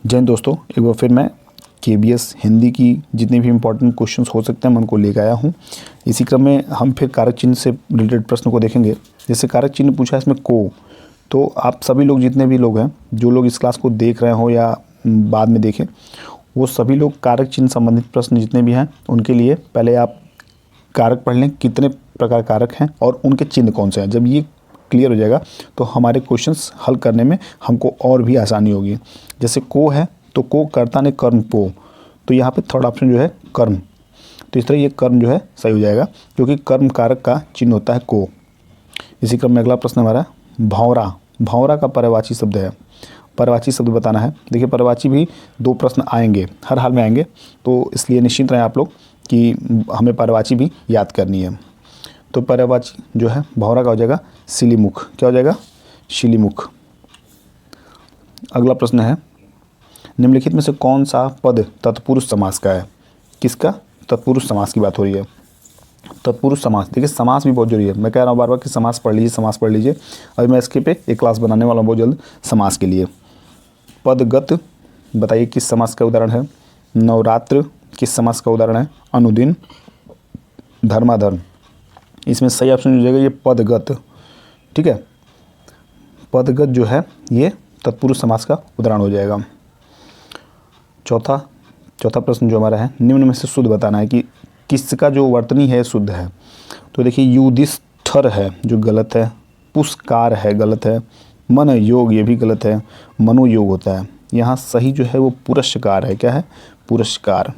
जय हिंद दोस्तों, एक बार फिर मैं केबीएस हिंदी की जितने भी इम्पोर्टेंट क्वेश्चंस हो सकते हैं मैं उनको लेकर आया हूँ। इसी क्रम में हम फिर कारक चिन्ह से रिलेटेड प्रश्न को देखेंगे। जैसे कारक चिन्ह पूछा है इसमें को, तो आप सभी लोग जितने भी लोग हैं, जो लोग इस क्लास को देख रहे हो या बाद में देखें, वो सभी लोग कारक चिन्ह संबंधित प्रश्न जितने भी हैं उनके लिए पहले आप कारक पढ़ लें, कितने प्रकार कारक हैं और उनके चिन्ह कौन से हैं। जब ये क्लियर हो जाएगा तो हमारे क्वेश्चंस हल करने में हमको और भी आसानी होगी। जैसे को है तो को कर्ता ने कर्म को, तो यहाँ पे थर्ड ऑप्शन जो है कर्म, तो इस तरह ये कर्म जो है सही हो जाएगा क्योंकि कर्म कारक का चिन्ह होता है को। इसी क्रम में अगला प्रश्न हमारा भौरा। भौरा का पर्यायवाची शब्द है, पर्यायवाची शब्द बताना है। देखिए पर्यायवाची भी दो प्रश्न आएंगे, हर हाल में आएंगे, तो इसलिए निश्चिंत रहें आप लोग कि हमें पर्यायवाची भी याद करनी है। तो पर्यायवाची जो है भौरा का हो जाएगा शिलीमुख। क्या हो जाएगा? शिलीमुख। अगला प्रश्न है निम्नलिखित में से कौन सा पद तत्पुरुष समास का है? किसका? तत्पुरुष समास की बात हो रही है। तत्पुरुष समास, देखिए समास भी बहुत जरूरी है। मैं कह रहा हूँ बार बार कि समास पढ़ लीजिए, समास पढ़ लीजिए। अभी मैं इसके पे एक क्लास बनाने वाला हूँ बहुत जल्द समास के लिए। पदगत बताइए किस समास का उदाहरण है? नवरात्र किस समास का उदाहरण है? अनुदिन, धर्माधर्म। इसमें सही ऑप्शन हो जाएगा ये पदगत। ठीक है, पदगत जो है ये तत्पुरुष समास का उदाहरण हो जाएगा। चौथा प्रश्न जो हमारा है, निम्न में से शुद्ध बताना है कि किसका जो वर्तनी है शुद्ध है। तो देखिए युधिष्ठिर है जो गलत है, पुष्कार है गलत है, मन योग ये भी गलत है, मनोयोग होता है। यहाँ सही जो है वो पुरस्कार है। क्या है? पुरस्कार।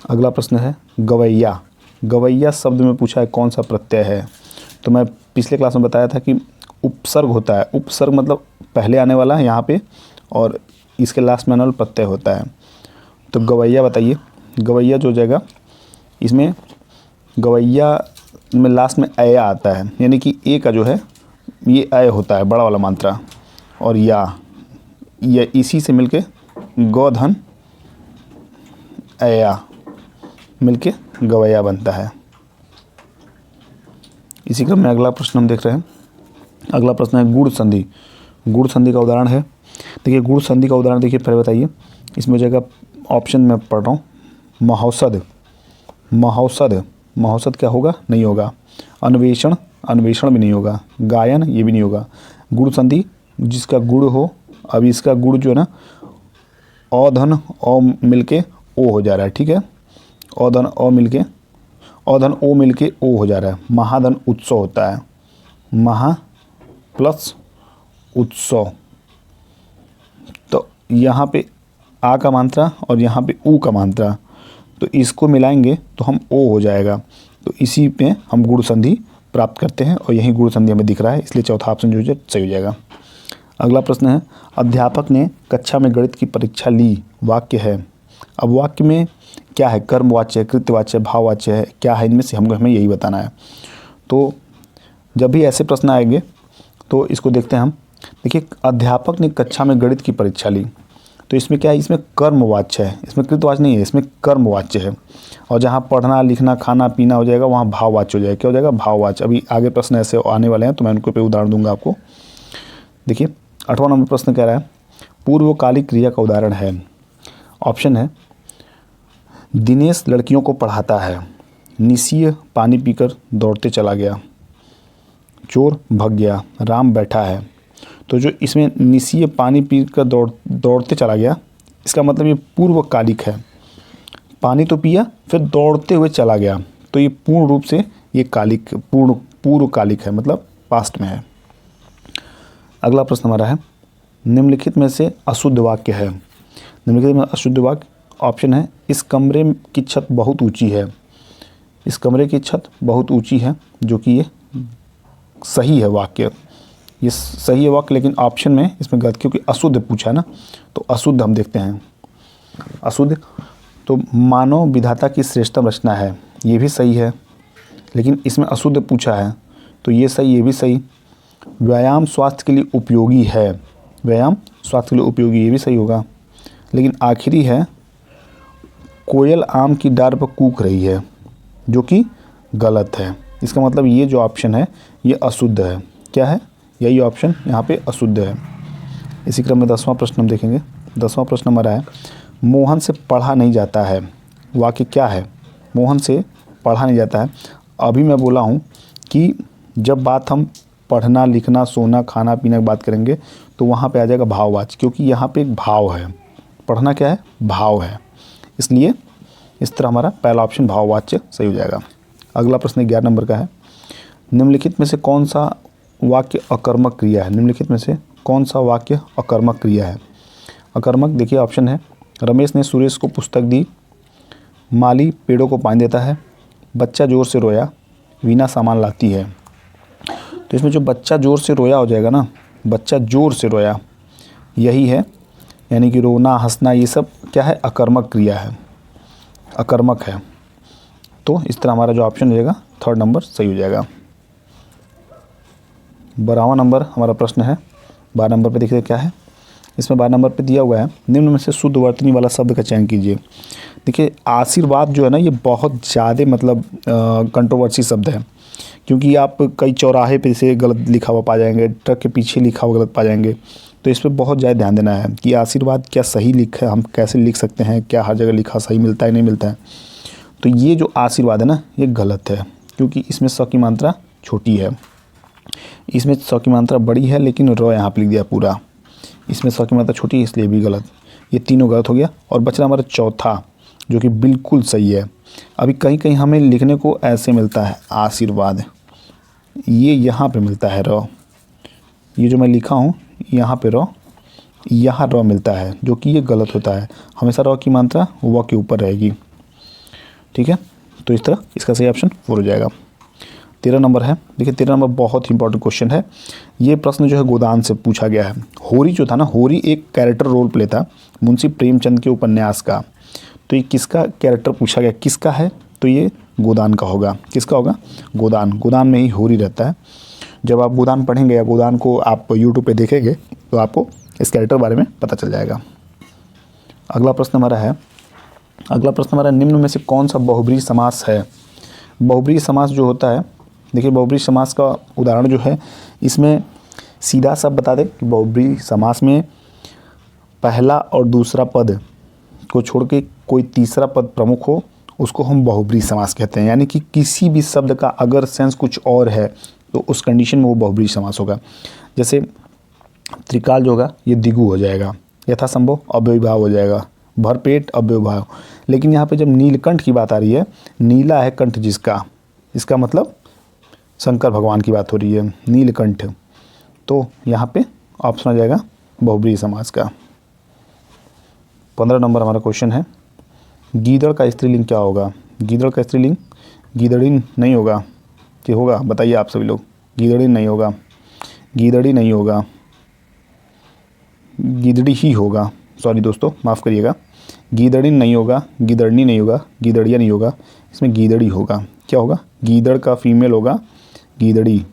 अगला प्रश्न है गवैया। गवैया शब्द में पूछा है कौन सा प्रत्यय है? तो मैं पिछले क्लास में बताया था कि उपसर्ग होता है। उपसर्ग मतलब पहले आने वाला है यहाँ पे और इसके लास्ट में आने वाला प्रत्यय होता है। तो गवैया बताइए। गवैया जो हो जाएगा, इसमें गवैया में लास्ट में अया आता है, यानी कि ए का जो है ये अय होता है, बड़ा वाला मात्रा, और या इसी से मिलके गौधन अया मिलके गवैया बनता है। इसी क्रम में अगला प्रश्न हम देख रहे हैं। अगला प्रश्न है गुण संधि। गुण संधि का उदाहरण है। देखिए गुण संधि का उदाहरण देखिए पहले बताइए। इसमें हो जाएगा ऑप्शन में पढ़ रहा हूँ, महौषध। महौषध, महौषध क्या होगा? नहीं होगा। अन्वेषण, अन्वेषण भी नहीं होगा। गायन ये भी नहीं होगा। गुण संधि जिसका गुण हो, अभी इसका गुण जो है ना औधन औ मिलके ओ हो जा रहा है। ठीक है, औधन औ मिलके, औधन ओ मिलके ओ हो जा रहा है। महाधन उत्सव होता है, महा प्लस उत्सव। तो यहाँ पे आ का मात्रा और यहाँ पे ऊ का मात्रा, तो इसको मिलाएंगे तो हम ओ हो जाएगा। तो इसी पे हम गुण संधि प्राप्त करते हैं और यही गुण संधि हमें दिख रहा है, इसलिए चौथा ऑप्शन जो है सही हो जाएगा। अगला प्रश्न है अध्यापक ने कक्षा में गणित की परीक्षा ली। वाक्य है। अब वाक्य में क्या है? कर्मवाच्य है, कृत्यवाच्य है, भाववाच्य है, क्या है? इनमें से हमें यही बताना है। तो जब भी ऐसे प्रश्न आएंगे तो इसको देखते हैं हम। देखिए अध्यापक ने कक्षा में गणित की परीक्षा ली, तो इसमें क्या है? इसमें कर्मवाच्य है, इसमें कृतवाच्य नहीं है, इसमें कर्मवाच्य है। और जहाँ पढ़ना लिखना खाना पीना हो जाएगा वहाँ भाववाच्य हो जाएगा। क्या हो जाएगा? भाववाच्य। अभी आगे प्रश्न ऐसे आने वाले हैं तो मैं उनको पे उदाहरण दूंगा आपको। देखिए 8वां नंबर प्रश्न कह रहा है पूर्वकालिक क्रिया का उदाहरण है। ऑप्शन है दिनेश लड़कियों को पढ़ाता है, निशीय पानी पीकर दौड़ते चला गया, चोर भग गया, राम बैठा है। तो जो इसमें निशीय पानी पीकर दौड़ते चला गया, इसका मतलब ये पूर्वकालिक है। पानी तो पिया फिर दौड़ते हुए चला गया, तो ये पूर्ण रूप से ये कालिक पूर्वकालिक है, मतलब पास्ट में है। अगला प्रश्न हमारा है निम्नलिखित में से अशुद्ध वाक्य है। निम्नलिखित में अशुद्ध वाक्य ऑप्शन है इस कमरे की छत बहुत ऊंची है। इस कमरे की छत बहुत ऊंची है, जो कि ये सही है वाक्य, ये सही है वाक्य, लेकिन ऑप्शन में इसमें गलत, क्योंकि अशुद्ध पूछा है ना। तो अशुद्ध हम देखते हैं। अशुद्ध तो मानव विधाता की श्रेष्ठतम रचना है, ये भी सही है, लेकिन इसमें अशुद्ध पूछा है तो ये सही, ये भी सही। व्यायाम स्वास्थ्य के लिए उपयोगी है, व्यायाम स्वास्थ्य के लिए उपयोगी, ये भी सही होगा। लेकिन आखिरी है कोयल आम की डाल पर कूक रही है, जो कि गलत है। इसका मतलब ये जो ऑप्शन है ये अशुद्ध है। क्या है? यही ऑप्शन यहाँ पे अशुद्ध है। इसी क्रम में 10वां प्रश्न हम देखेंगे। 10वां प्रश्न हमारा है, मोहन से पढ़ा नहीं जाता है, वाक्य क्या है? मोहन से पढ़ा नहीं जाता है। अभी मैं बोला हूँ कि जब बात हम पढ़ना, लिखना, सोना, खाना, पीना की बात करेंगे तो वहाँ पे आ जाएगा भाववाच्य, क्योंकि यहाँ पे एक भाव है। पढ़ना क्या है? भाव है। इसलिए इस तरह हमारा पहला ऑप्शन भाववाच्य सही हो जाएगा। अगला प्रश्न 11 नंबर का है, निम्नलिखित में से कौन सा वाक्य अकर्मक क्रिया है? निम्नलिखित में से कौन सा वाक्य अकर्मक क्रिया है? अकर्मक देखिए ऑप्शन है, रमेश ने सुरेश को पुस्तक दी, माली पेड़ों को पानी देता है, बच्चा ज़ोर से रोया, वीणा सामान लाती है। तो इसमें जो बच्चा ज़ोर से रोया हो जाएगा ना, बच्चा ज़ोर से रोया, यही है, यानी कि रोना, हंसना, ये सब क्या है? अकर्मक क्रिया है, अकर्मक है। तो इस तरह हमारा जो ऑप्शन हो जाएगा 3rd नंबर सही हो जाएगा। 12वां नंबर हमारा प्रश्न है, 12 नंबर पे देखिए क्या है। इसमें 12 नंबर पे दिया हुआ है, निम्न में से शुद्ध वर्तनी वाला शब्द का चयन कीजिए। देखिए आशीर्वाद जो है ना, ये बहुत ज़्यादा मतलब कंट्रोवर्सी शब्द है, क्योंकि आप कई चौराहे पे से गलत लिखा हुआ पा जाएंगे, ट्रक के पीछे लिखा हुआ गलत पा जाएंगे। तो इस पर बहुत ज़्यादा ध्यान देना है कि आशीर्वाद क्या सही लिखा है, हम कैसे लिख सकते हैं, क्या हर जगह लिखा सही मिलता है नहीं मिलता है। तो ये जो आशीर्वाद है ना, ये गलत है, क्योंकि इसमें स की मात्रा छोटी है, इसमें स की मात्रा बड़ी है, लेकिन र यहाँ पर लिख दिया पूरा। इसमें स की मात्रा छोटी है, इसलिए भी गलत। ये तीनों गलत हो गया। और बच रहा हमारा चौथा, जो कि बिल्कुल सही है। अभी कहीं कहीं हमें लिखने को ऐसे मिलता है आशीर्वाद, ये यहाँ पे मिलता है र, ये जो मैं लिखा हूँ यहाँ पे र, यहाँ र मिलता है, जो कि ये गलत होता है। हमेशा र की मात्रा व के ऊपर रहेगी। ठीक है, तो इस तरह इसका सही ऑप्शन 4 हो जाएगा। 13 नंबर है, देखिए 13 नंबर बहुत ही इंपॉर्टेंट क्वेश्चन है। ये प्रश्न जो है गोदान से पूछा गया है। होरी जो था ना, होरी एक कैरेक्टर रोल प्ले था मुंशी प्रेमचंद के उपन्यास का। तो ये किसका कैरेक्टर पूछा गया, किसका है? तो ये गोदान का होगा। किसका होगा? गोदान। गोदान में ही होरी रहता है। जब आप गोदान पढ़ेंगे या गोदान को आप यूट्यूब पे देखेंगे तो आपको इस कैरेक्टर के बारे में पता चल जाएगा। अगला प्रश्न हमारा निम्न में से कौन सा बहुब्रीहि समास है? बहुब्रीहि समास जो होता है, देखिए बहुब्रीहि समास का उदाहरण जो है, इसमें सीधा सा बता दें कि बहुब्रीहि समास में पहला और दूसरा पद को छोड़ के कोई तीसरा पद प्रमुख हो, उसको हम बहुब्रीहि समास कहते हैं। यानी कि किसी भी शब्द का अगर सेंस कुछ और है तो उस कंडीशन में वो बहुब्रीहि समास होगा। जैसे त्रिकाल जो होगा ये द्विगु हो जाएगा, यथासंभव अव्ययीभाव हो जाएगा, भरपेट अव्ययीभाव। लेकिन यहाँ पे जब नीलकंठ की बात आ रही है, नीला है कंठ जिसका, इसका मतलब शंकर भगवान की बात हो रही है, नीलकंठ। तो यहाँ पे ऑप्शन आ जाएगा बहुब्रीहि समास का। 15 नंबर हमारा क्वेश्चन है, गीदड़ का स्त्रीलिंग क्या होगा? गीदड़ का स्त्रीलिंग गीदड़िन नहीं होगा कि होगा? बताइए आप सभी लोग। गीदड़िन नहीं होगा, गीदड़ी नहीं होगा, गीदड़ी ही होगा। सॉरी दोस्तों, माफ़ करिएगा, गीदड़िन नहीं होगा, गीदड़नी नहीं होगा, गीदड़िया नहीं होगा, इसमें गीदड़ी होगा। क्या होगा? गीदड़ का फीमेल होगा गीदड़ी।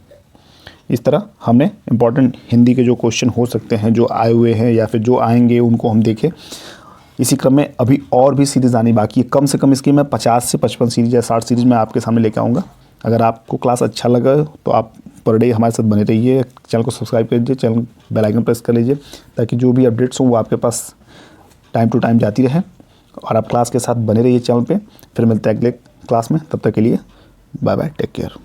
इस तरह हमने इम्पॉर्टेंट हिंदी के जो क्वेश्चन हो सकते हैं, जो आए हुए हैं या फिर जो आएंगे, उनको हम देखें। इसी क्रम में अभी और भी सीरीज़ आनी बाकी है। कम से कम इसकी मैं 50 से 55 सीरीज़ या 60 सीरीज़ में आपके सामने लेकर आऊँगा। अगर आपको क्लास अच्छा लगा तो आप पर डे हमारे साथ बने रहिए। चैनल को सब्सक्राइब कर लीजिए, चैनल बेल आइकन प्रेस कर लीजिए, ताकि जो भी अपडेट्स हों वो आपके पास टाइम टू टाइम जाती रहे। और आप क्लास के साथ बने रहिए चैनल पे। फिर मिलते हैं अगले क्लास में, तब तक के लिए बाय बाय, टेक केयर।